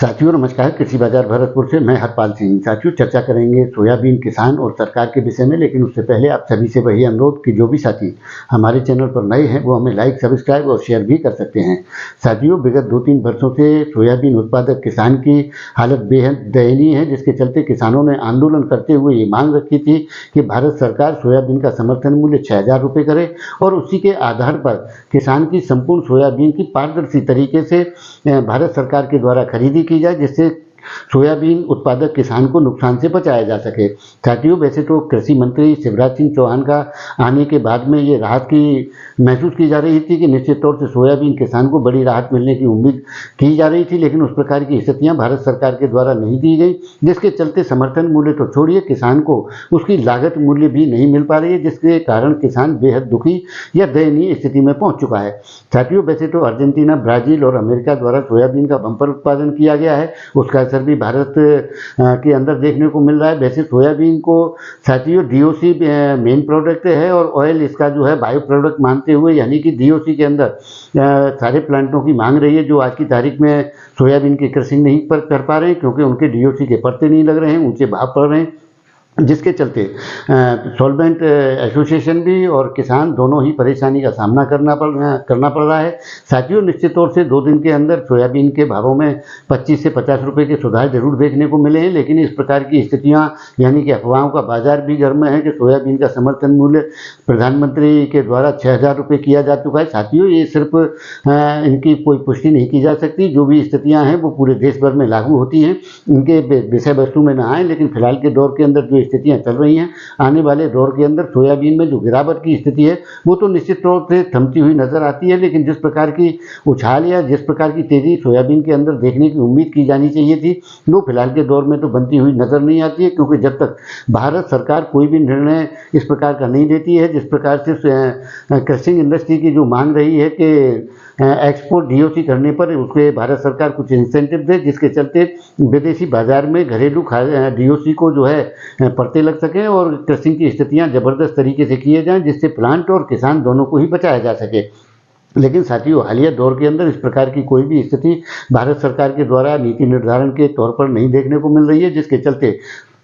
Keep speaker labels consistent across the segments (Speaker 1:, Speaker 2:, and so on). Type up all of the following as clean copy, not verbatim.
Speaker 1: साथियों नमस्कार। कृषि बाजार भरतपुर से मैं हरपाल सिंह। साथियों चर्चा करेंगे सोयाबीन किसान और सरकार के विषय में, लेकिन उससे पहले आप सभी से वही अनुरोध कि जो भी साथी हमारे चैनल पर नए हैं वो हमें लाइक, सब्सक्राइब और शेयर भी कर सकते हैं। साथियों विगत 2-3 वर्षों से सोयाबीन उत्पादक किसान की हालत बेहद दयनीय है, जिसके चलते किसानों ने आंदोलन करते हुए ये मांग रखी थी कि भारत सरकार सोयाबीन का समर्थन मूल्य 6,000 रुपये करे और उसी के आधार पर किसान की संपूर्ण सोयाबीन की पारदर्शी तरीके से भारत सरकार के द्वारा खरीदी की जाए, जिससे सोयाबीन उत्पादक किसान को नुकसान से बचाया जा सके। साथियों वैसे तो कृषि मंत्री शिवराज सिंह चौहान का आने के बाद में ये राहत की महसूस की जा रही थी कि निश्चित तौर से सोयाबीन किसान को बड़ी राहत मिलने की उम्मीद की जा रही थी, लेकिन उस प्रकार की स्थितियां भारत सरकार के द्वारा नहीं दी गई, जिसके चलते समर्थन मूल्य तो छोड़िए किसान को उसकी लागत मूल्य भी नहीं मिल पा रही है, जिसके कारण किसान बेहद दुखी या दयनीय स्थिति में पहुंच चुका है। साथियों वैसे तो अर्जेंटीना, ब्राजील और अमेरिका द्वारा सोयाबीन का बम्पर उत्पादन किया गया है, उसका भी भारत के अंदर देखने को मिल रहा है। वैसे सोयाबीन को साथियों डीओसी मेन प्रोडक्ट है और ऑयल इसका जो है बायो प्रोडक्ट मानते हुए, यानी कि डीओसी के अंदर सारे प्लांटों की मांग रही है जो आज की तारीख में सोयाबीन की क्रशिंग नहीं कर पा रहे हैं, क्योंकि उनके डीओसी के पत्ते नहीं लग रहे हैं, ऊंचे भाव पड़ रहे हैं, जिसके चलते सॉल्वेंट एसोसिएशन भी और किसान दोनों ही परेशानी का सामना करना पड़ रहा है। साथियों निश्चित तौर से 2 दिन के अंदर सोयाबीन के भावों में 25 से 50 रुपये के सुधार जरूर देखने को मिले हैं, लेकिन इस प्रकार की स्थितियां यानी कि अफवाहों का बाजार भी गर्म है कि सोयाबीन का समर्थन मूल्य प्रधानमंत्री के द्वारा 6,000 रुपये किया जा चुका है। साथियों ये सिर्फ इनकी कोई पुष्टि नहीं की जा सकती, जो भी स्थितियाँ हैं वो पूरे देश भर में लागू होती हैं, इनके विषय वस्तु में ना आए, लेकिन फिलहाल के दौर के अंदर जो स्थितियां चल रही हैं, आने वाले दौर के अंदर सोयाबीन में जो गिरावट की स्थिति है वो तो निश्चित तौर से थमती हुई नजर आती है, लेकिन जिस प्रकार की उछाल या जिस प्रकार की तेजी सोयाबीन के अंदर देखने की उम्मीद की जानी चाहिए थी वो फिलहाल के दौर में तो बनती हुई नजर नहीं आती है, क्योंकि जब तक भारत सरकार कोई भी निर्णय इस प्रकार का नहीं लेती है, जिस प्रकार से क्रशिंग इंडस्ट्री की जो मांग रही है कि एक्सपोर्ट डीओसी करने पर उसके भारत सरकार कुछ इंसेंटिव दे, जिसके चलते विदेशी बाजार में घरेलू डीओसी को जो है पड़ते लग सकें और क्रशिंग की स्थितियां जबरदस्त तरीके से किए जाएं, जिससे प्लांट और किसान दोनों को ही बचाया जा सके। लेकिन साथियों हालिया दौर के अंदर इस प्रकार की कोई भी स्थिति भारत सरकार के द्वारा नीति निर्धारण के तौर पर नहीं देखने को मिल रही है, जिसके चलते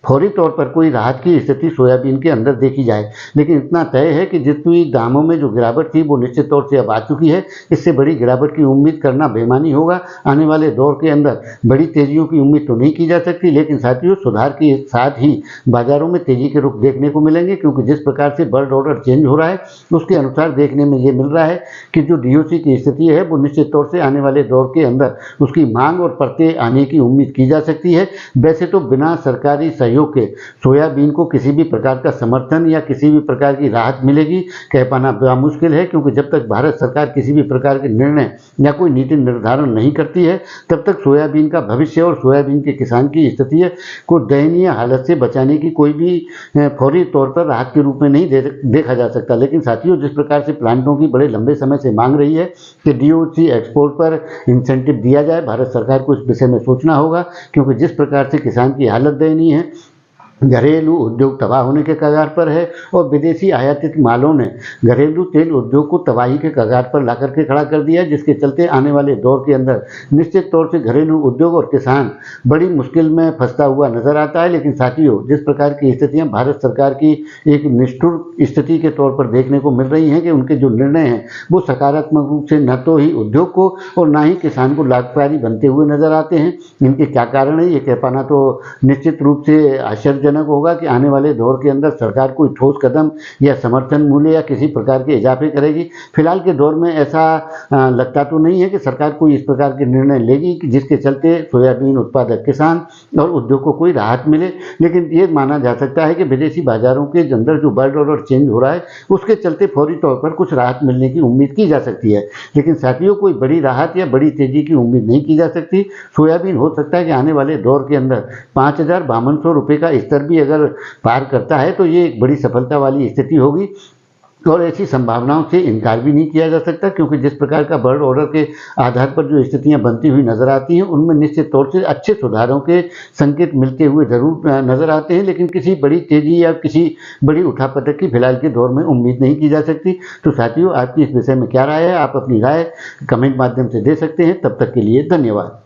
Speaker 1: फौरी तौर पर कोई राहत की स्थिति सोयाबीन के अंदर देखी जाए। लेकिन इतना तय है कि जितनी दामों में जो गिरावट थी वो निश्चित तौर से अब आ चुकी है, इससे बड़ी गिरावट की उम्मीद करना बेईमानी होगा। आने वाले दौर के अंदर बड़ी तेजियों की उम्मीद तो नहीं की जा सकती, लेकिन साथियों सुधार के साथ ही बाजारों में तेजी के रुख देखने को मिलेंगे, क्योंकि जिस प्रकार से वर्ल्ड ऑर्डर चेंज हो रहा है उसके अनुसार देखने में ये मिल रहा है कि जो डीओसी की स्थिति है वो निश्चित तौर से आने वाले दौर के अंदर उसकी मांग और परतें आने की उम्मीद की जा सकती है। वैसे तो बिना सरकारी सहयोग के सोयाबीन को किसी भी प्रकार का समर्थन या किसी भी प्रकार की राहत मिलेगी कह पाना बड़ा मुश्किल है, क्योंकि जब तक भारत सरकार किसी भी प्रकार के निर्णय या कोई नीति निर्धारण नहीं करती है तब तक सोयाबीन का भविष्य और सोयाबीन के किसान की स्थिति को दयनीय हालत से बचाने की कोई भी फौरी तौर पर राहत के रूप में नहीं देखा जा सकता। लेकिन साथियों जिस प्रकार से प्लांटों की बड़े लंबे समय से मांग रही है कि डीओसी एक्सपोर्ट पर इंसेंटिव दिया जाए, भारत सरकार को इस विषय में सोचना होगा, क्योंकि जिस प्रकार से किसान की हालत दयनीय है, घरेलू उद्योग तबाह होने के कगार पर है और विदेशी आयातित मालों ने घरेलू तेल उद्योग को तबाही के कगार पर ला करके खड़ा कर दिया, जिसके चलते आने वाले दौर के अंदर निश्चित तौर से घरेलू उद्योग और किसान बड़ी मुश्किल में फंसता हुआ नजर आता है। लेकिन साथियों जिस प्रकार की स्थितियां भारत सरकार की एक निष्ठुर स्थिति के तौर पर देखने को मिल रही हैं कि उनके जो निर्णय हैं वो सकारात्मक रूप से न तो ही उद्योग को और न ही किसान को लाभकारी बनते हुए नजर आते हैं। इनके क्या कारण है ये कह पाना तो निश्चित रूप से आश्चर्य होगा कि आने वाले दौर के अंदर सरकार कोई ठोस कदम या समर्थन मूल्य या किसी प्रकार के इजाफे करेगी। फिलहाल के दौर में ऐसा लगता तो नहीं है कि सरकार कोई इस प्रकार के निर्णय लेगी कि जिसके चलते सोयाबीन उत्पादक किसान और उद्योग को कोई राहत मिले। लेकिन ये माना जा सकता है कि विदेशी बाजारों के अंदर जो वर्ल्ड ऑर्डर चेंज हो रहा है उसके चलते फौरी तौर पर कुछ राहत मिलने की उम्मीद की जा सकती है, लेकिन साथियों कोई बड़ी राहत या बड़ी तेजी की उम्मीद नहीं की जा सकती। सोयाबीन हो सकता है कि आने वाले दौर के अंदर 5,5200 रुपये का स्तर भी अगर पार करता है तो ये एक बड़ी सफलता वाली स्थिति होगी और ऐसी संभावनाओं से इनकार भी नहीं किया जा सकता, क्योंकि जिस प्रकार का वर्ल्ड ऑर्डर के आधार पर जो स्थितियां बनती हुई नजर आती हैं उनमें निश्चित तौर से अच्छे सुधारों के संकेत मिलते हुए जरूर नजर आते हैं, लेकिन किसी बड़ी तेजी या किसी बड़ी उठापटक की फिलहाल के दौर में उम्मीद नहीं की जा सकती। तो साथियों आपकी इस विषय में क्या राय है, आप अपनी राय कमेंट माध्यम से दे सकते हैं। तब तक के लिए धन्यवाद।